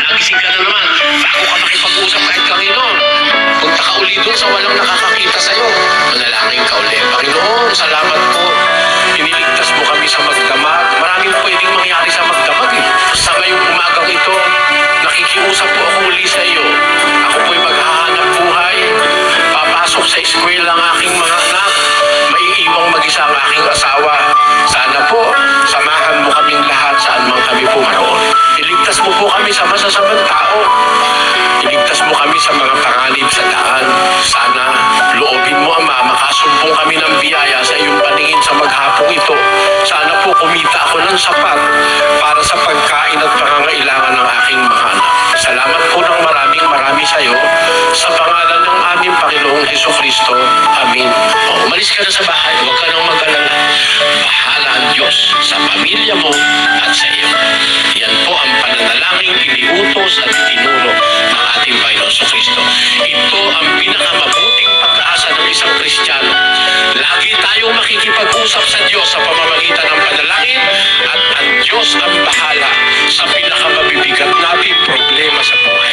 nagising ka na naman. Bago ka makipag-usap kahit kanino. Punta ka uli doon sa walang nakakakita sa'yo. Manalangin ka uli. Panginoon, salamat po. Iniligtas mo kami sa magdamag. Maraming pwedeng mangyari sa magdamag eh. Sa ngayong umagang ito, nakikiusap po ako uli sa iyo. Ako po'y maghahanap buhay. Papasok sa eskwela ang aking mga anak. Maiiwang mag-isa ang aking asawa. Sana po, samahan mo kaming lahat saan man kami pumaroon. Iligtas mo po kami sa masasamang tao. Iligtas mo kami sa mga panganib sa daan. Sana, loobin mo, Ama, makasumpong kami ng biyaya sa iyong paningin sa maghapong ito. Sana po kumita ako ng sapat para sa pagkain at pangangailangan ng aking mga anak. Salamat po ng marami sa iyo. Sa pangalan ng aming Panginoong Hesukristo. Amen. Umalis ka na sa bahay. Huwag ka nang mag-alala. Bahala ang Diyos sa pamilya mo at sa iyo. Yan po ang pananalangin iniutos at itinuro ng ating Panginoong Hesukristo. Ito ang pinakamabuting pag-aasa ng isang Kristiyano. Lagi tayong makikipag-usap sa Diyos sa pamamagitan ng panalangin at ang Diyos ang bahala sa pinakamabibigat nating problema sa buhay.